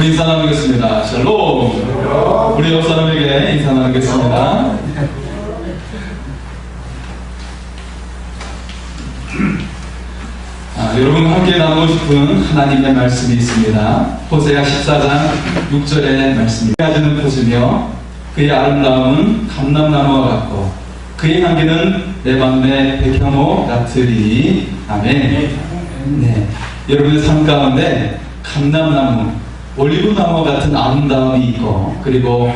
우리 인사 나누겠습니다. 샬롬. 우리 옆 사람에게 인사 나누겠습니다. 여러분 함께 나누고 싶은 하나님의 말씀이 있습니다. 호세아 14장 6절의 말씀입니다. 가지는 포즈며 그의 아름다움은 감람나무와 같고 그의 향기는 레바논의 백향호 같으리. 아멘. 네. 여러분의 삶 가운데 감람나무, 올리브나무 같은 아름다움이 있고, 그리고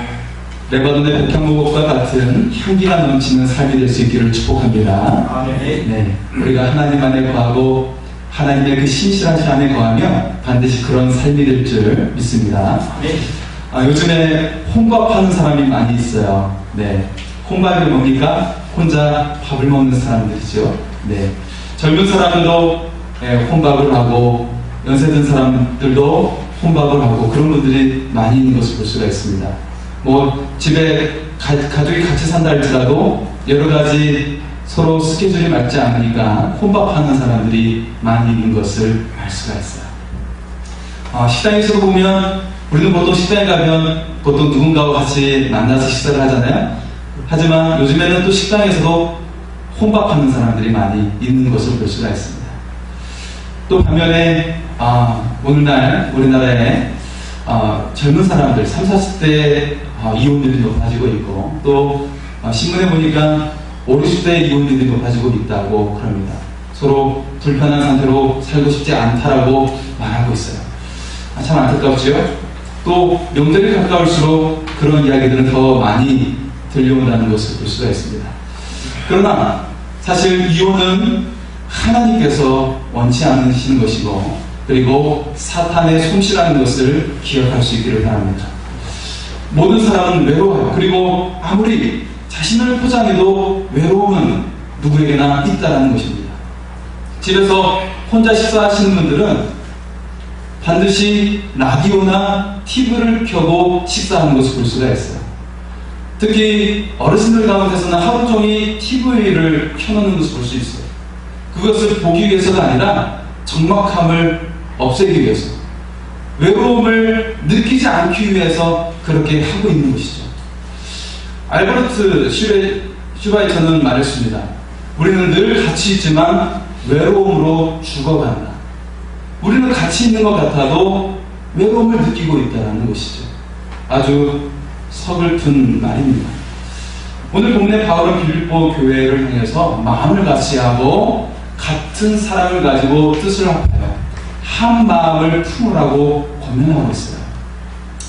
레바논의 백향목과 같은 향기가 넘치는 삶이 될 수 있기를 축복합니다. 네. 우리가 하나님 안에 거하고 하나님의 그 신실하신 안에 거하면 반드시 그런 삶이 될 줄 믿습니다. 요즘에 혼밥하는 사람이 많이 있어요. 네. 혼밥이 뭡니까? 혼자 밥을 먹는 사람들이죠. 네. 젊은 사람들도 혼밥을 하고, 연세 든 사람들도 혼밥을 하고, 그런 분들이 많이 있는 것을 볼 수가 있습니다. 뭐 집에 가족이 같이 산다 할지라도 여러 가지 서로 스케줄이 맞지 않으니까 혼밥하는 사람들이 많이 있는 것을 알 수가 있어요. 식당에서 보면, 우리는 보통 식당에 가면 보통 누군가와 같이 만나서 식사를 하잖아요. 하지만 요즘에는 또 식당에서도 혼밥하는 사람들이 많이 있는 것을 볼 수가 있습니다. 또 반면에 오늘날 우리나라에 젊은 사람들 30, 40대 이혼율이 높아지고 있고, 또 신문에 보니까 50, 60대 이혼율이 높아지고 있다고 그럽니다. 서로 불편한 상태로 살고 싶지 않다라고 말하고 있어요. 참 안타깝죠? 또 명절이 가까울수록 그런 이야기들은 더 많이 들려온다는 것을 볼 수가 있습니다. 그러나 사실 이혼은 하나님께서 원치 않으시는 것이고, 그리고 사탄의 솜씨라는 것을 기억할 수 있기를 바랍니다. 모든 사람은 외로워요. 그리고 아무리 자신을 포장해도 외로움은 누구에게나 있다는 것입니다. 집에서 혼자 식사하시는 분들은 반드시 라디오나 TV를 켜고 식사하는 것을 볼 수가 있어요. 특히 어르신들 가운데서는 하루 종일 TV를 켜놓는 것을 볼 수 있어요. 그것을 보기 위해서가 아니라 적막함을 없애기 위해서, 외로움을 느끼지 않기 위해서 그렇게 하고 있는 것이죠. 알버트 슈바이처는 말했습니다. 우리는 늘 같이 있지만 외로움으로 죽어간다. 우리는 같이 있는 것 같아도 외로움을 느끼고 있다는 것이죠. 아주 서글픈 말입니다. 오늘 본문의 바울은 빌립보 교회를 향해서 마음을 같이 하고 같은 사랑을 가지고 뜻을 합하여 한 마음을 품으라고 권면하고 있어요.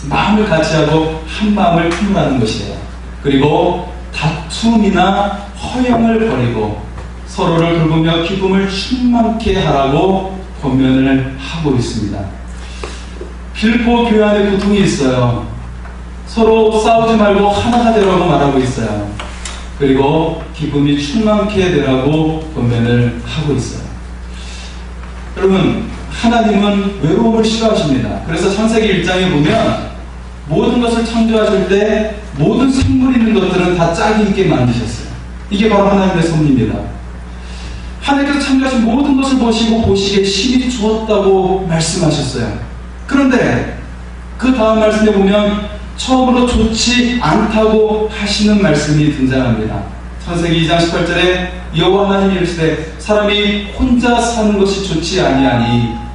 마음을 같이 하고 한 마음을 품으라는 것이에요. 그리고 다툼이나 허영을 버리고 서로를 돌보며 기쁨을 충만케 하라고 권면을 하고 있습니다. 빌립보 교회 안에 고통이 있어요. 서로 싸우지 말고 하나가 되라고 말하고 있어요. 그리고 기쁨이 충만케 되라고 권면을 하고 있어요. 여러분, 하나님은 외로움을 싫어하십니다. 그래서 창세기 1장에 보면 모든 것을 창조하실 때 모든 생물 있는 것들은 다 짝이 있게 만드셨어요. 이게 바로 하나님의 섭리입니다. 하나님께서 창조하신 모든 것을 보시고 보시기에 심히 좋았다고 말씀하셨어요. 그런데 그 다음 말씀에 보면 처음으로 좋지 않다고 하시는 말씀이 등장합니다. 창세기 2장 18절에 여호와 하나님이 이르시되 사람이 혼자 사는 것이 좋지 아니하니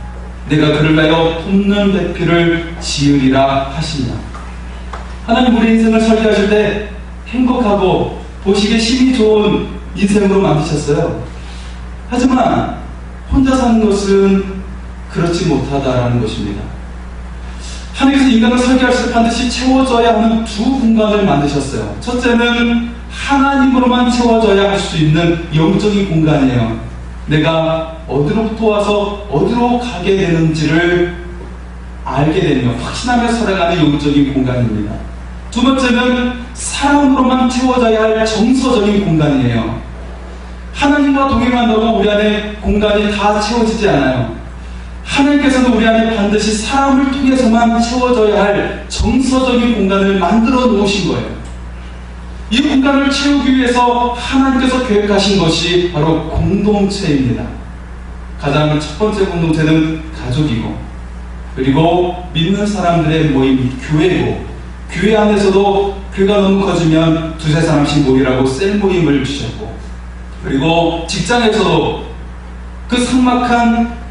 내가 그를 위하여 돕는 배필을 지으리라 하시니라. 하나님 우리 인생을 설계하실 때 행복하고 보시기에 심히 좋은 인생으로 만드셨어요. 하지만 혼자 사는 것은 그렇지 못하다라는 것입니다. 하나님께서 인간을 설계하실 때 반드시 채워져야 하는 두 공간을 만드셨어요. 첫째는 하나님으로만 채워져야 할 수 있는 영적인 공간이에요. 내가 어디로부터 와서 어디로 가게 되는지를 알게 되며 확신하며 살아가는 영적인 공간입니다. 두 번째는 사랑으로만 채워져야 할 정서적인 공간이에요. 하나님과 동행한다고 우리 안에 공간이 다 채워지지 않아요. 하나님께서는 우리 안에 반드시 사람을 통해서만 채워져야 할 정서적인 공간을 만들어 놓으신 거예요. 이 공간을 채우기 위해서 하나님께서 계획하신 것이 바로 공동체입니다. 가장 첫 번째 공동체는 가족이고, 그리고 믿는 사람들의 모임이 교회고, 교회 안에서도 교회가 너무 커지면 두세 사람씩 모이라고 셀 모임을 주셨고, 그리고 직장에서도 그 삭막한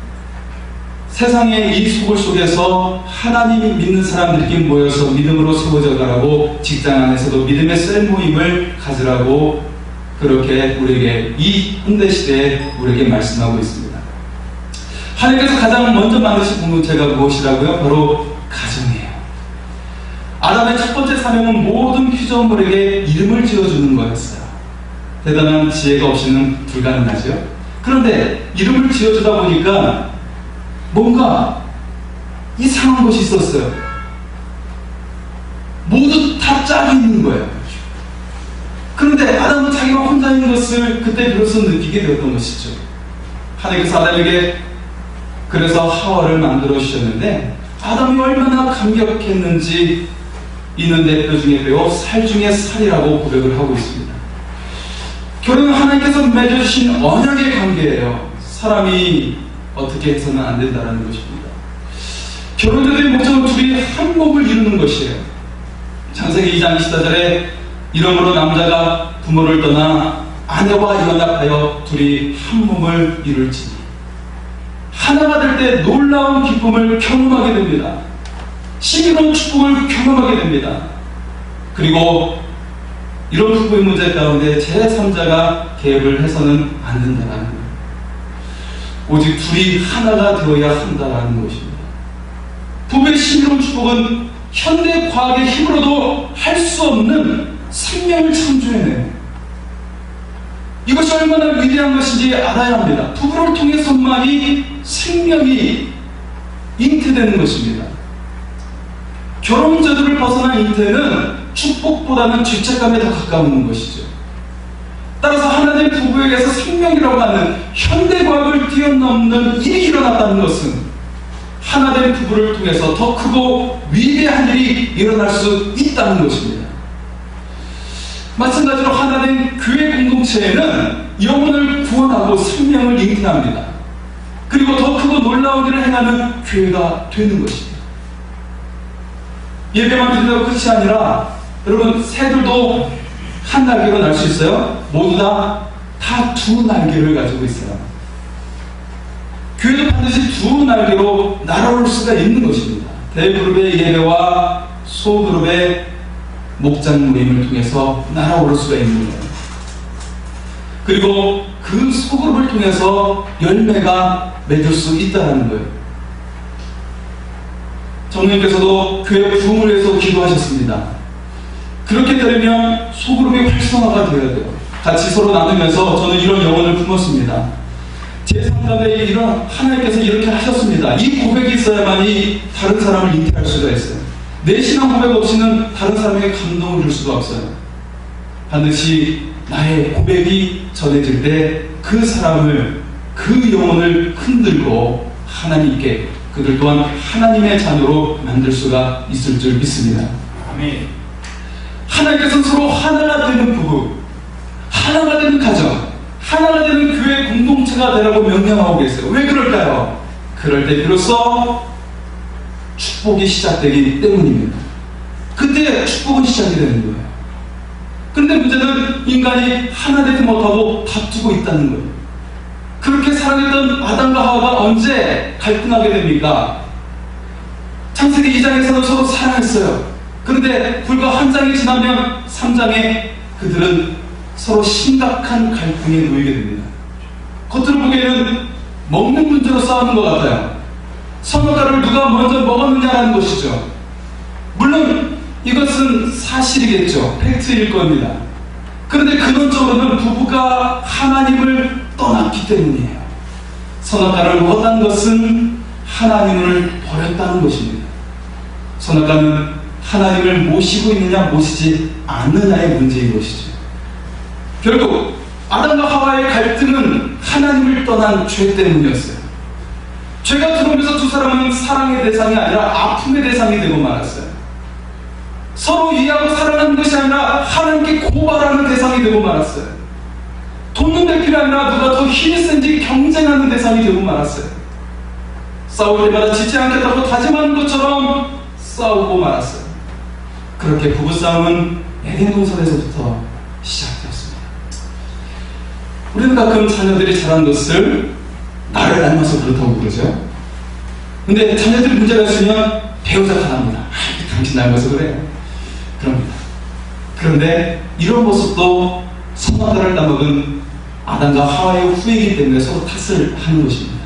세상의 이 소굴 속에서 하나님 믿는 사람들끼리 모여서 믿음으로 세워져 가라고 직장 안에서도 믿음의 셀 모임을 가지라고 그렇게 우리에게 이 현대시대에 우리에게 말씀하고 있습니다. 하나님께서 가장 먼저 만드신 공동체가 무엇이라고요? 바로 가정이에요. 아담의 첫 번째 사명은 모든 피조물에게 이름을 지어주는 거였어요. 대단한 지혜가 없이는 불가능하죠. 그런데 이름을 지어주다 보니까 뭔가 이상한 것이 있었어요. 모두 다 짝이 있는 거예요. 그런데 아담은 자기가 혼자 있는 것을 그때 비로소 느끼게 되었던 것이죠. 하나님께서 아담에게 그래서 하와를 만들어 주셨는데, 아담이 얼마나 감격했는지 이는 내 뼈 중에 뼈, 살 중에 살이라고 고백을 하고 있습니다. 결혼은 하나님께서 맺어주신 언약의 관계예요. 사람이 어떻게 해서는 안 된다는 것입니다. 결혼자들의 목적은 둘이 한 몸을 이루는 것이에요. 창세기 2장 24절에 이러므로 남자가 부모를 떠나 아내와 연합하여 둘이 한 몸을 이룰지니, 하나가 될 때 놀라운 기쁨을 경험하게 됩니다. 신비로운 축복을 경험하게 됩니다. 그리고 이런 부부의 문제 가운데 제3자가 개입을 해서는 안 된다는 거예요. 오직 둘이 하나가 되어야 한다는 것입니다. 부부의 신비로운 축복은 현대 과학의 힘으로도 할 수 없는 생명을 창조해내요. 이것이 얼마나 위대한 것인지 알아야 합니다. 부부를 통해서만이 생명이 잉태되는 것입니다. 결혼제도를 벗어난 잉태는 축복보다는 죄책감에 더 가까운 것이죠. 따라서 하나님 부부에게서 생명이라고 하는 현대과학을 뛰어넘는 일이 일어났다는 것은 하나님 부부를 통해서 더 크고 위대한 일이 일어날 수 있다는 것입니다. 마찬가지로 하나님 교회 공동체에는 영혼을 구원하고 생명을 잉태합니다. 그리고 더 크고 놀라운 일을 행하는 교회가 되는 것입니다. 예배만 드린다고 끝이 아니라, 여러분, 새들도 한 날개로 날 수 있어요? 모두 다 두 날개를 가지고 있어요. 교회도 반드시 두 날개로 날아올 수가 있는 것입니다. 대그룹의 예배와 소그룹의 목장 모임을 통해서 날아오를 수가 있는 거예요. 그리고 그 소그룹을 통해서 열매가 맺을 수 있다는 거예요. 정님께서도 교회 부흥을 위해서 기도하셨습니다. 그렇게 되려면 소그룹이 활성화가 되어야 돼요. 같이 서로 나누면서 저는 이런 영혼을 품었습니다. 제3자에게 이런 하나님께서 이렇게 하셨습니다. 이 고백이 있어야만이 다른 사람을 잉태할 수가 있어요. 내 신앙 고백 없이는 다른 사람에게 감동을 줄 수가 없어요. 반드시 나의 고백이 전해질 때 그 사람을, 그 영혼을 흔들고 하나님께, 그들 또한 하나님의 자녀로 만들 수가 있을 줄 믿습니다. 아멘. 하나님께서 서로 하나가 되는 부부, 하나가 되는 가정, 하나가 되는 교회 공동체가 되라고 명령하고 계세요. 왜 그럴까요? 그럴 때 비로소 축복이 시작되기 때문입니다. 그때 축복은 시작이 되는 거예요. 그런데 문제는 인간이 하나 되지 못하고 다투고 있다는 거예요. 그렇게 사랑했던 아담과 하와가 언제 갈등하게 됩니까? 창세기 2장에서는 서로 사랑했어요. 그런데 불과 한 장이 지나면 3장에 그들은 서로 심각한 갈등에 놓이게 됩니다. 겉으로 보기에는 먹는 문제로 싸우는 것 같아요. 선악과를 누가 먼저 먹었느냐라는 것이죠. 물론 이것은 사실이겠죠. 팩트일 겁니다. 그런데 근원적으로는 부부가 하나님을 떠났기 때문이에요. 선악과를 먹었다는 것은 하나님을 버렸다는 것입니다. 선악과는 하나님을 모시고 있느냐 모시지 않느냐의 문제인 것이죠. 결국 아담과 하와의 갈등은 하나님을 떠난 죄 때문이었어요. 죄가 들어오면서 두 사람은 사랑의 대상이 아니라 아픔의 대상이 되고 말았어요. 서로 이해하고 사랑하는 것이 아니라 하나님께 고발하는 대상이 되고 말았어요. 돈은 대필이 아니라 누가 더 힘이 센지 경쟁하는 대상이 되고 말았어요. 싸울 때마다 지지 않겠다고 다짐하는 것처럼 싸우고 말았어요. 그렇게 부부싸움은 에덴 동산에서부터 시작되었습니다. 우리는 가끔 자녀들이 잘한 것을 나를 닮아서 그렇다고 그러죠. 근데 자녀들이 문제가 있으면 배우자가 합니다. 당신 닮아서 그래. 그럽니다. 그런데 이런 모습도 선악과를 따먹은 아담과 하와의 후예이기 때문에 서로 탓을 하는 것입니다.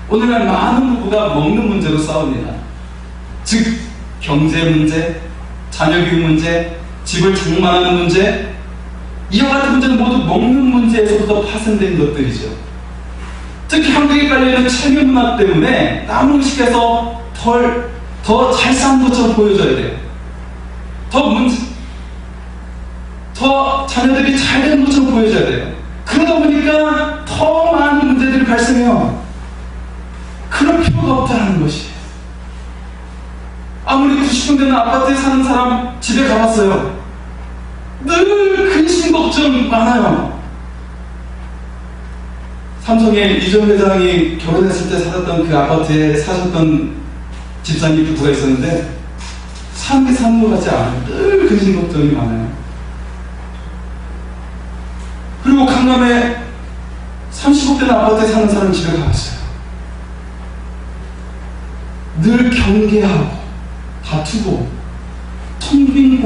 오늘날 많은 부부가 먹는 문제로 싸웁니다. 즉 경제 문제, 자녀 교육 문제, 집을 장만하는 문제, 이와 같은 문제는 모두 먹는 문제에서부터 파생된 것들이죠. 특히 한국에 깔려있는 체류 문화 때문에 남은 음식에서 더 잘 사는 것처럼 보여져야 돼요. 더 자녀들이 잘 되는 것처럼 보여져야 돼요. 그러다 보니까 더 많은 문제들이 발생해요. 그럴 필요가 없다는 것이에요. 아무리 90평 되는 아파트에 사는 사람 집에 가봤어요. 늘 근심 걱정 많아요. 삼성의 이전 회장이 결혼했을 때 살았던 그 아파트에 사셨던 집사님 부부가 있었는데 사는 게 사는 것 같지 않아요. 늘 근심 걱정이 많아요. 그리고 강남에 30억 되는 아파트에 사는 사람 집에 가봤어요. 늘 경계하고 다투고 텅 빈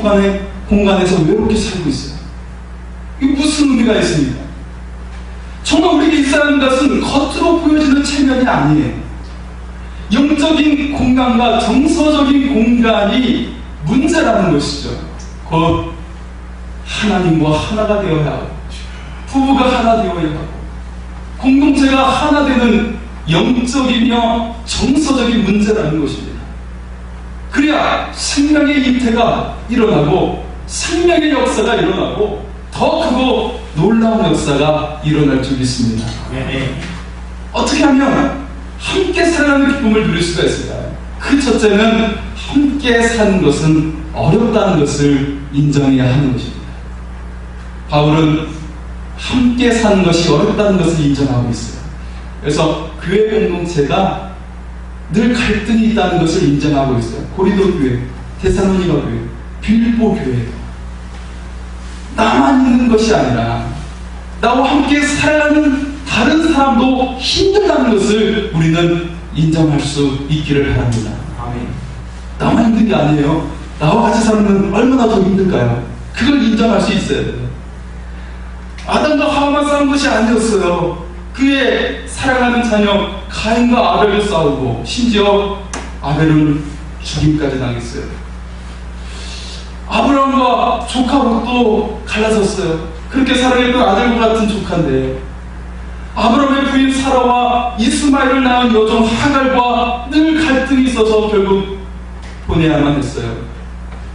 공간에서 외롭게 살고 있어요. 이게 무슨 의미가 있습니까? 정말 우리에게 있어야 하는 것은 겉으로 보여지는 체면이 아니에요. 영적인 공간과 정서적인 공간이 문제라는 것이죠. 곧 하나님과 하나가 되어야 하고 부부가 하나 되어야 하고 공동체가 하나 되는 영적이며 정서적인 문제라는 것입니다. 그래야 생명의 잉태가 일어나고 생명의 역사가 일어나고 더 크고 놀라운 역사가 일어날 줄 믿습니다. 어떻게 하면 함께 살아가는 기쁨을 누릴 수가 있을까요? 그 첫째는 함께 사는 것은 어렵다는 것을 인정해야 하는 것입니다. 바울은 함께 사는 것이 어렵다는 것을 인정하고 있어요. 그래서 교회 공동체가 늘 갈등이 있다는 것을 인정하고 있어요. 고린도 교회, 데살로니가 교회, 빌보 교회도 나만 있는 것이 아니라 나와 함께 살아가는 다른 사람도 힘들다는 것을 우리는 인정할 수 있기를 바랍니다. 아멘. 나만 힘든 게 아니에요. 나와 같이 사는 얼마나 더 힘들까요? 그걸 인정할 수 있어야 돼요. 아담과 하와만 싸운 것이 아니었어요. 그의 사랑하는 자녀 가인과 아벨을 싸우고 심지어 아벨은 죽임까지 당했어요. 아브라함과 조카 롯도 갈라섰어요. 그렇게 사랑했던 아들과 같은 조카인데 아브라함의 부인 사라와 이스마엘을 낳은 여종 하갈과 늘 갈등이 있어서 결국 보내야만 했어요.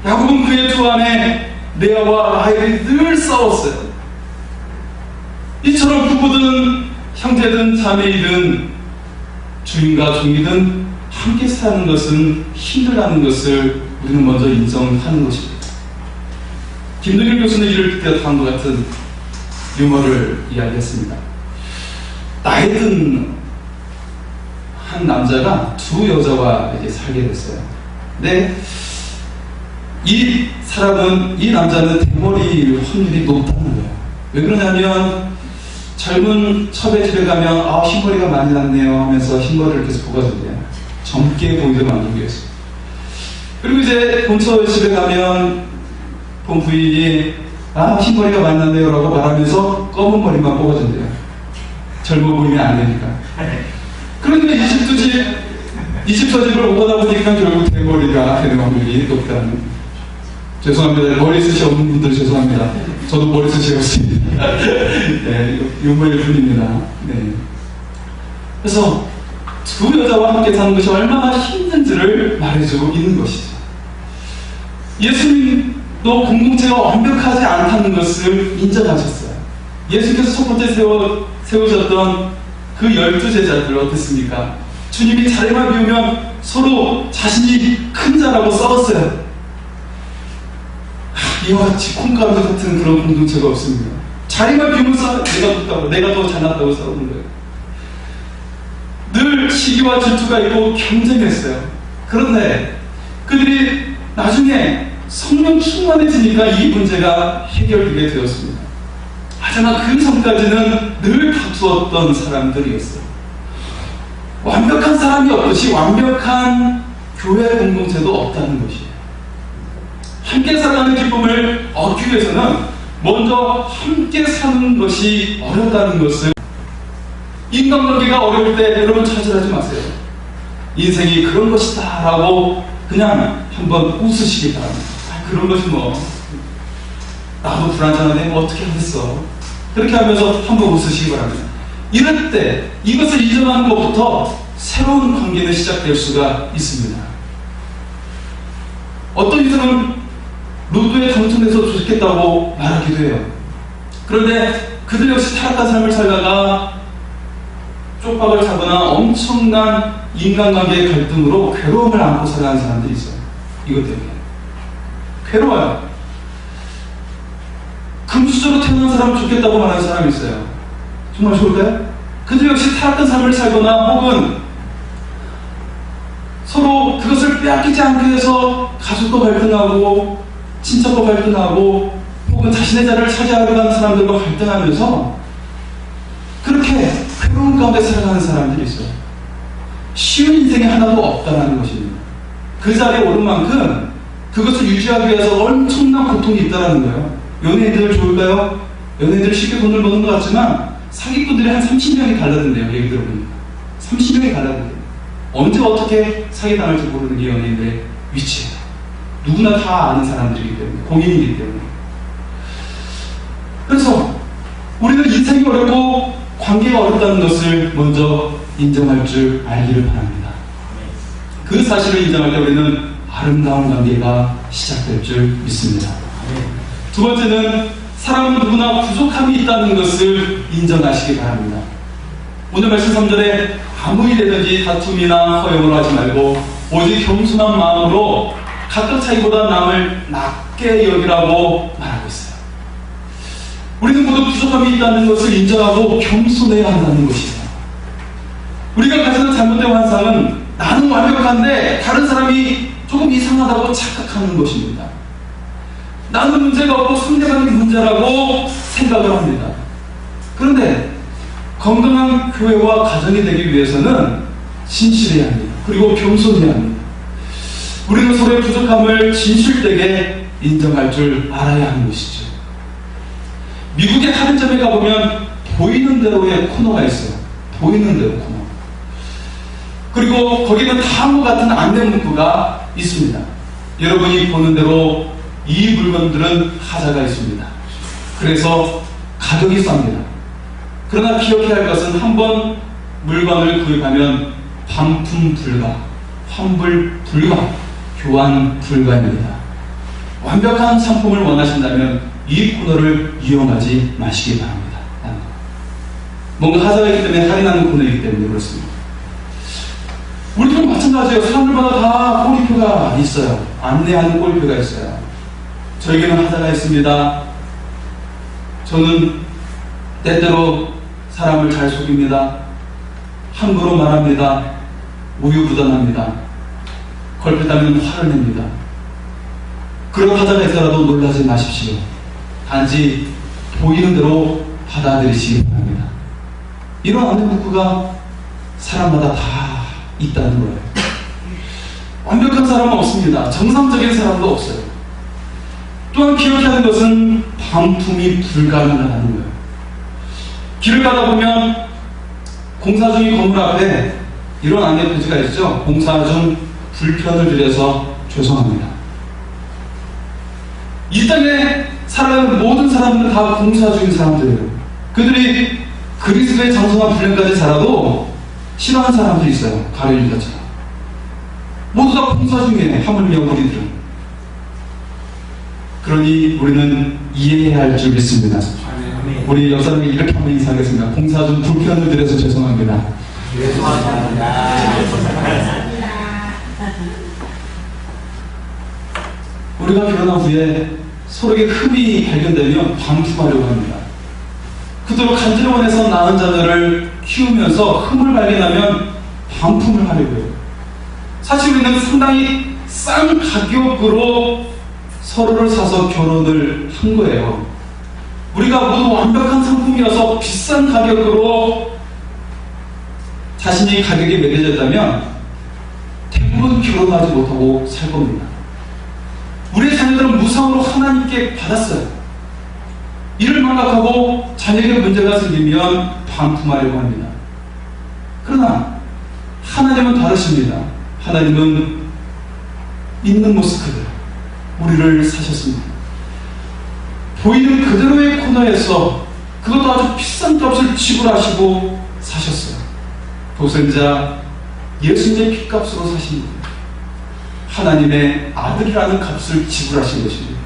야곱은 그의 두 아내 레아와 라헬이 늘 싸웠어요. 이처럼 부부든 형제든 자매이든 주인과 종이든 함께 사는 것은 힘들다는 것을 우리는 먼저 인정하는 것입니다. 김동일 교수는 이를 때 다음과 같은 유머를 이야기했습니다. 나이 든 한 남자가 두 여자와 이렇게 살게 됐어요. 근데 이 남자는 대머리일 확률이 높다는 거예요. 왜 그러냐면 젊은 첩의 집에 가면 흰머리가 많이 났네요 하면서 흰머리를 계속 뽑아준대요. 젊게 보이도록 만들기 위해서. 그리고 이제 본처 집에 가면 본 부인이 흰머리가 많이 났네요 라고 말하면서 검은 머리만 뽑아준대요. 젊어 보이면 안 되니까. 그런데 이 집 저 집을 오가다 보니까 결국 대머리가 되는 확률이 높다는. 죄송합니다. 머리 숱이 없는 분들 죄송합니다. 저도 머리 숱이 없습니다. 네, 유머일 뿐입니다. 네. 그래서 두 여자와 함께 사는 것이 얼마나 힘든지를 말해주고 있는 것이죠. 예수님도 공동체가 완벽하지 않다는 것을 인정하셨어요. 예수님께서 첫 번째 세우셨던 그 12제자들 어땠습니까? 주님이 자리만 비우면 서로 자신이 큰 자라고 싸웠어요. 이와 같이 콩가루 같은 그런 공동체가 없습니다. 자리만 비우면 싸워요. 내가 더 잘났다고 싸우는 거예요. 늘 늘 시기와 질투가 있고 경쟁했어요. 그런데 그들이 나중에 성령 충만해지니까 이 문제가 해결되게 되었습니다. 하지만 그 전까지는 늘 다투었던 사람들이었어요. 완벽한 사람이 없듯이 완벽한 교회 공동체도 없다는 것이에요. 함께 살아가는 기쁨을 얻기 위해서는 먼저 함께 사는 것이 어렵다는 것을, 인간관계가 어려울 때 여러분 차별하지 마세요. 인생이 그런 것이다 라고 그냥 한번 웃으시기 바랍니다. 그런 것이 뭐 나도 불안정하네 뭐 어떻게 하겠어, 그렇게 하면서 한번 웃으시기 바랍니다. 이럴 때 이것을 인정하는 것부터 새로운 관계는 시작될 수가 있습니다. 어떤 이들은 루드에 당첨돼서 좋겠다고 말하기도 해요. 그런데 그들 역시 타락한 삶을 살다가 쪽박을 차거나 엄청난 인간관계의 갈등으로 괴로움을 안고 살아가는 사람들이 있어요. 이것 때문에 괴로워요. 금수저로 태어난 사람은 좋겠다고 말하는 사람이 있어요. 정말 좋을까요? 그들 역시 타락한 삶을 살거나 혹은 서로 그것을 빼앗기지 않기 위해서 가족도 갈등하고 친척도 갈등하고 혹은 자신의 자리를 차지하려고 하는 사람들과 갈등하면서 그렇게 괴로운 가운데 살아가는 사람들이 있어요. 쉬운 인생이 하나도 없다는 것입니다. 그 자리에 오른 만큼 그것을 유지하기 위해서 엄청난 고통이 있다는 거예요. 연예인들 좋을까요? 연예인들 쉽게 돈을 버는 것 같지만 사기꾼들이 한 30명이 달라든대요. 얘기 들어보니까 30명이 달라든대요. 언제 어떻게 사기당할지 모르는 게 연예인들의 위치예요. 누구나 다 아는 사람들이기 때문에, 공인이기 때문에. 그래서 우리는 인생이 어렵고 관계가 어렵다는 것을 먼저 인정할 줄 알기를 바랍니다. 그 사실을 인정할 때 우리는 아름다운 관계가 시작될 줄 믿습니다. 두 번째는 사람은 누구나 부족함이 있다는 것을 인정하시기 바랍니다. 오늘 말씀 3절에 아무 일이든지 다툼이나 허용을 하지 말고 오직 겸손한 마음으로 각각 자기보다 남을 낮게 여기라고 말하고 있어요. 우리는 모두 부족함이 있다는 것을 인정하고 겸손해야 한다는 것이에요. 우리가 가지는 잘못된 환상은 나는 완벽한데 다른 사람이 조금 이상하다고 착각하는 것입니다. 나는 문제가 없고 상대방이 문제라고 생각을 합니다. 그런데 건강한 교회와 가정이 되기 위해서는 진실해야 합니다. 그리고 겸손해야 합니다. 우리는 서로의 부족함을 진실되게 인정할 줄 알아야 하는 것이죠. 미국의 할인점에 가보면 보이는 대로의 코너가 있어요. 보이는 대로 코너. 그리고 거기는 다음과 같은 안내 문구가 있습니다. 여러분이 보는 대로 이 물건들은 하자가 있습니다. 그래서 가격이 쌉니다. 그러나 기억해야 할 것은 한번 물건을 구입하면 반품 불가, 환불 불가, 교환 불가입니다. 완벽한 상품을 원하신다면 이 코너를 이용하지 마시기 바랍니다. 뭔가 하자가 있기 때문에 할인하는 코너이기 때문에 그렇습니다. 우리도 마찬가지예요. 사람들마다 다 꼬리표가 있어요. 안내하는 꼬리표가 있어요. 저에게는 하자가 있습니다. 저는 때때로 사람을 잘 속입니다. 함부로 말합니다. 우유부단합니다. 걸핏하면 화를 냅니다. 그런 하자가 있더라도 놀라지 마십시오. 단지 보이는 대로 받아들이시기 바랍니다. 이런 안내 문구가 사람마다 다 있다는 거예요. 완벽한 사람은 없습니다. 정상적인 사람도 없어요. 또한 기억해야 하는 것은 반품이 불가능하다는 거예요. 길을 가다 보면 공사 중인 건물 앞에 이런 안내 표지가 있죠. 공사 중 불편을 드려서 죄송합니다. 이 땅에 살아가는 모든 사람들은 다 공사 중인 사람들이에요. 그들이 그리스도의 장성한 분량까지 살아도 싫어하는 사람들이 있어요. 가룟유다처럼. 모두 다 공사 중이에요. 하물며 우리들은. 그러니 우리는 이해해야 할 줄 믿습니다. 우리 옆 사람이 이렇게 한번 인사하겠습니다. 공사 중 불편을 드려서 죄송합니다. 우리가 결혼한 후에 서로에게 흠이 발견되면 반품하려고 합니다. 그토록 간절히 원해서 낳은 자녀를 키우면서 흠을 발견하면 반품을 하려고요. 사실 우리는 상당히 싼 가격으로 서로를 사서 결혼을 한 거예요. 우리가 모두 완벽한 상품이어서 비싼 가격으로 자신이 가격에 매겨졌다면 대부분 결혼하지 못하고 살 겁니다. 우리의 자녀들은 무상으로 하나님께 받았어요. 이를 망각하고 자녀에게 문제가 생기면 반품하려고 합니다. 그러나 하나님은 다르십니다. 하나님은 있는 모습 그대로 우리를 사셨습니다. 보이는 그대로의 코너에서 그것도 아주 비싼 값을 지불하시고 사셨어요. 도생자 예수님의 핏값으로 사신 거예요. 하나님의 아들이라는 값을 지불하신 것입니다.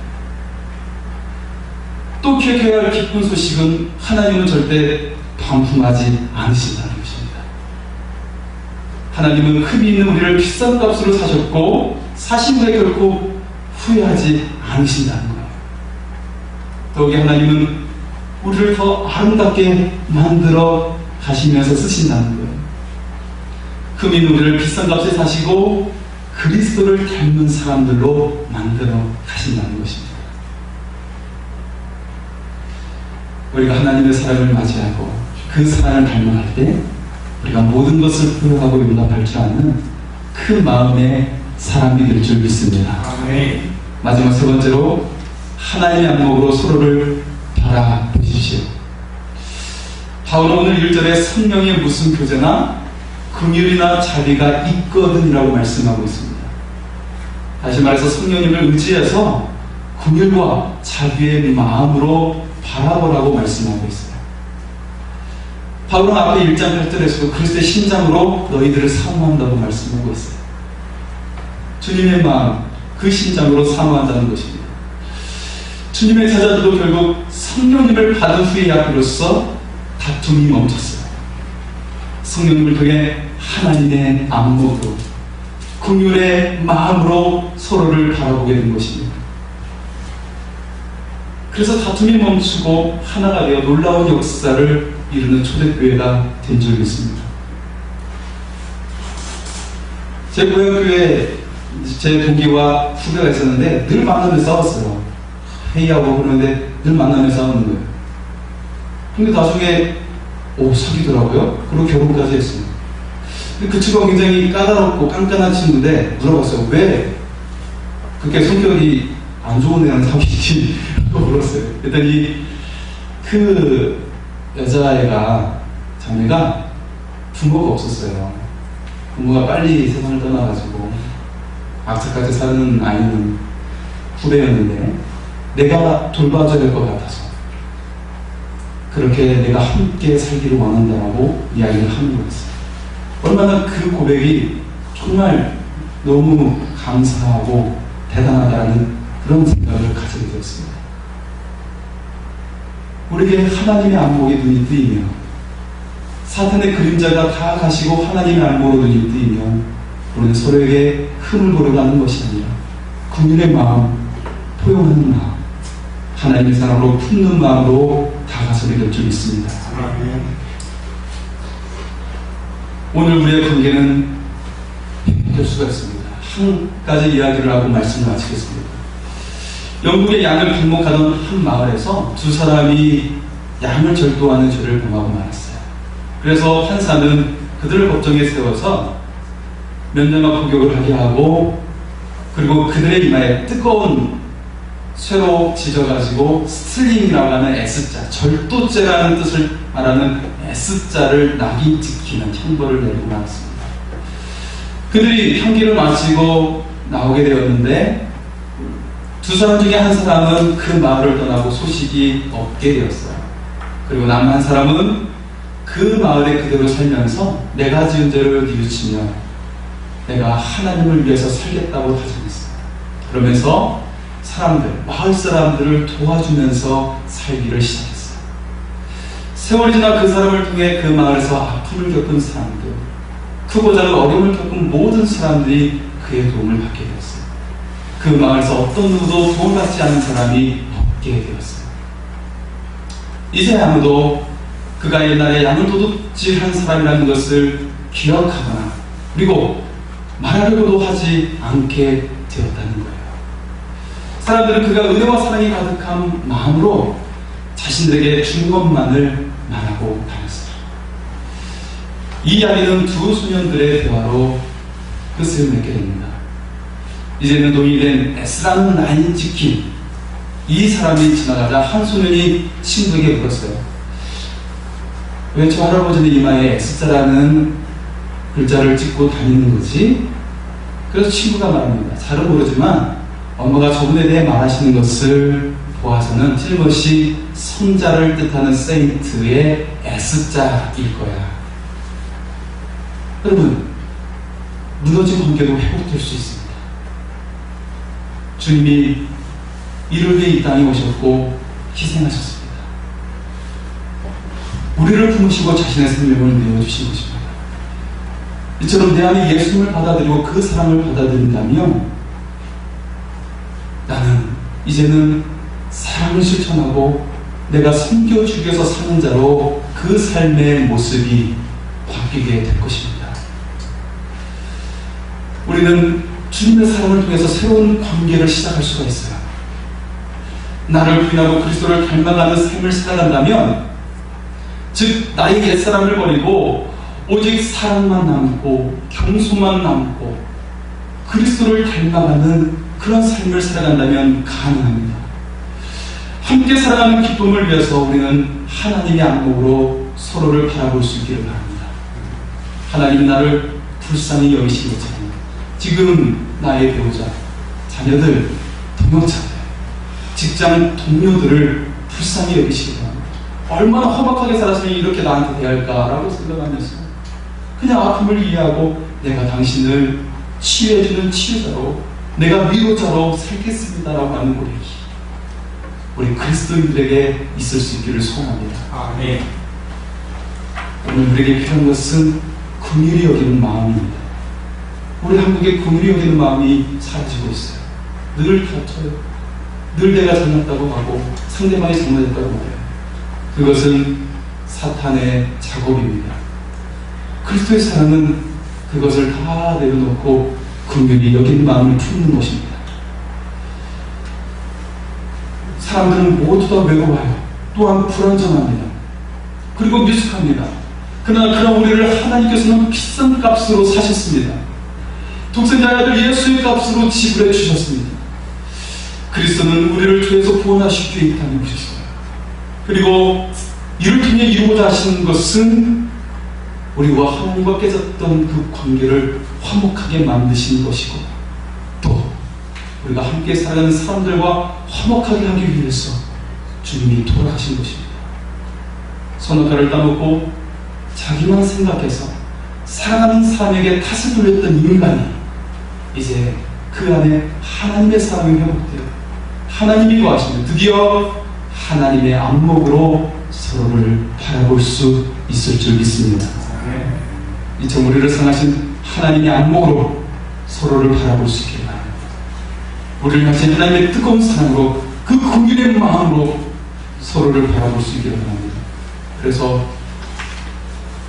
또 기억해야 할 기쁜 소식은 하나님은 절대 반품하지 않으신다는 것입니다. 하나님은 흠이 있는 우리를 비싼 값으로 사셨고 사신 후에 결코 후회하지 않으신다는 거예요. 더욱이 하나님은 우리를 더 아름답게 만들어 가시면서 쓰신다는 거예요. 흠 있는 우리를 비싼 값에 사시고 그리스도를 닮은 사람들로 만들어 가신다는 것입니다. 우리가 하나님의 사랑을 맞이하고 그 사랑을 닮아갈 때 우리가 모든 것을 포용하고 용납할 줄 아는 그 마음의 사람이 될 줄 믿습니다. 아멘. 마지막 세 번째로 하나님의 안목으로 서로를 바라보십시오. 바울은 오늘 1절에 성령의 무슨 교제나 긍휼이나 자비가 있거든이라고 말씀하고 있습니다. 다시 말해서 성령님을 의지해서 긍휼과 자비의 마음으로 바라보라고 말씀하고 있어요. 바울은 앞에 1장 8절에서도 그리스도의 심장으로 너희들을 사모한다고 말씀하고 있어요. 주님의 마음, 그 심장으로 사모한다는 것입니다. 주님의 제자들도 결국 성령님을 받은 후에야 비로소 다툼이 멈췄어요. 성령님을 통해 하나님의 안목으로 긍휼의 마음으로 서로를 바라보게 된 것입니다. 그래서 다툼이 멈추고 하나가 되어 놀라운 역사를 이루는 초대교회가 된 적이 있습니다. 제 고향교회에 제 동기와 후배가 있었는데 늘 만나면 싸웠어요. 회의하고 그러는데 늘 만나면 싸우는 거예요. 근데 나중에 사귀더라고요. 그리고 결혼까지 했어요. 그 친구가 굉장히 까다롭고 깐깐한 친구인데 물어봤어요. 왜 그렇게 성격이 안 좋은 애랑 사귀지? 물었어요. 그랬더니 그 여자애가, 자매가 부모가 없었어요. 부모가 빨리 세상을 떠나가지고 악착같이 사는 아이는 후배였는데 내가 돌봐줘야 될 것 같아서 그렇게 내가 함께 살기를 원한다라고 이야기를 하는 거였어요. 얼마나 그 고백이 정말 너무 감사하고 대단하다는 그런 생각을 가지게 되었습니다. 우리에게 하나님의 안목에 눈이 뜨이며 사탄의 그림자가 다 가시고 하나님의 안목으로 눈이 뜨이며 우리는 서로에게 흠을 보려고 하는 것이 아니라 긍휼의 마음, 포용하는 마음, 하나님의 사랑으로 품는 마음으로 다가서게 될 줄 믿습니다. 아멘. 오늘 우리의 관계는 될 수가 있습니다. 한 가지 이야기를 하고 말씀을 마치겠습니다. 영국의 양을 방목하던 한 마을에서 두 사람이 양을 절도하는 죄를 범하고 말았어요. 그래서 판사는 그들을 법정에 세워서 몇 년간 복역을 하게 하고 그리고 그들의 이마에 뜨거운 쇠로 지져가지고 스틸링이라고 하는 S자, 절도죄라는 뜻을 말하는 S자를 낙인 찍히는 형벌을 내리고 나왔습니다. 그들이 형기를 마치고 나오게 되었는데 두 사람 중에 한 사람은 그 마을을 떠나고 소식이 없게 되었어요. 그리고 남은 한 사람은 그 마을에 그대로 살면서 내가 지은 죄를 뉘우치며 내가 하나님을 위해서 살겠다고 다짐했어요. 그러면서 마을 사람들을 도와주면서 살기를 시작했어요. 세월이 지나 그 사람을 통해 그 마을에서 아픔을 겪은 사람들, 크고 작은 어려움을 겪은 모든 사람들이 그의 도움을 받게 되었어요. 그 마을에서 어떤 누구도 도움받지 않은 사람이 없게 되었어요. 이제 아무도 그가 옛날에 양을 도둑질한 사람이라는 것을 기억하거나 그리고 말하려고도 하지 않게 되었다는 거예요. 사람들은 그가 은혜와 사랑이 가득한 마음으로 자신들에게 준 것만을 말하고 다녔어요. 이 이야기는 두 소년들의 대화로 끝을 맺게 됩니다. 이제는 노인이 된 S라는 나이 지킨 이 사람이 지나가자 한 소년이 친구에게 물었어요. 왜 저 할아버지는 이마에 S자라는 글자를 찍고 다니는 거지? 그래서 친구가 말합니다. 잘은 모르지만 엄마가 저분에 대해 말하시는 것을 보아서는 틀림없이 성자를 뜻하는 세인트의 S자일 거야. 여러분, 무너진 관계도 회복될 수 있습니다. 주님이 이를 위해 이 땅에 오셨고 희생하셨습니다. 우리를 품으시고 자신의 생명을 내어주신 것입니다. 이처럼 내 안에 예수님을 받아들이고 그 사랑을 받아들인다면 나는 이제는 사랑을 실천하고 내가 섬겨주기 위해서 사는 자로 그 삶의 모습이 바뀌게 될 것입니다. 우리는 주님의 사랑을 통해서 새로운 관계를 시작할 수가 있어요. 나를 부인하고 그리스도를 닮아가는 삶을 살아간다면, 즉 나의 옛사람을 버리고 오직 사랑만 남고 경소만 남고 그리스도를 닮아가는 그런 삶을 살아간다면 가능합니다. 함께 살아가는 기쁨을 위해서 우리는 하나님의 안목으로 서로를 바라볼 수 있기를 바랍니다. 하나님이 나를 불쌍히 여기신 것처럼 지금 나의 배우자, 자녀들, 동역자들, 직장 동료들을 불쌍히 여기시기 바랍니다. 얼마나 험악하게 살았으면 이렇게 나한테 대할까라고 생각하면서 그냥 아픔을 이해하고 내가 당신을 치유해주는 치유자로, 내가 위로자로 살겠습니다라고 하는 고백이 우리 그리스도인들에게 있을 수 있기를 소원합니다. 아멘. 오늘 우리에게 필요한 것은 긍휼히 여기는 마음입니다. 우리 한국에 긍휼히 여기는 마음이 사라지고 있어요. 늘 다퉈요. 늘 내가 잘났다고 하고 상대방이 잘못했다고 말해요. 그것은 사탄의 작업입니다. 그리스도의 사랑은 그것을 다 내려놓고 긍휼히 여기는 마음을 품는 것입니다. 사람들은 모두 다 외로워요. 또한 불완전합니다. 그리고 미숙합니다. 그러나 그런 우리를 하나님께서는 비싼 값으로 사셨습니다. 독생자의 아들 예수의 값으로 지불해 주셨습니다. 그리스도는 우리를 죄에서 구원하시기 위해 이 땅에 오셨어요. 그리고 이를 통해 이루고자 하시는 것은 우리와 하나님과 깨졌던 그 관계를 화목하게 만드시는 것이고, 또 우리가 함께 살아가는 사람들과 화목하게 하기 위해서 주님이 돌아가신 것입니다. 선악과를 따먹고 자기만 생각해서 사랑하는 사람에게 탓을 돌렸던 인간이 이제 그 안에 하나님의 사랑이 회복되어 하나님이 거하시면 드디어 하나님의 안목으로 서로를 바라볼 수 있을 줄 믿습니다. 이처럼 우리를 사랑하신 하나님의 안목으로 서로를 바라볼 수 있게 바랍니다. 우리를 향하신 하나님의 뜨거운 사랑으로 그 긍휼의 마음으로 서로를 바라볼 수 있게 바랍니다. 그래서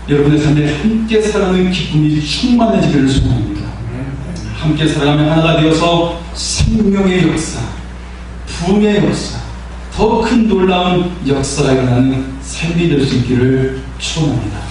여러분의 삶에 함께 살아가는 기쁨이 충만해지기를 소원합니다. 함께 살아가며 하나가 되어서 생명의 역사, 부흥의 역사, 더 큰 놀라운 역사가 일어나는 삶이 될 수 있기를 축원합니다.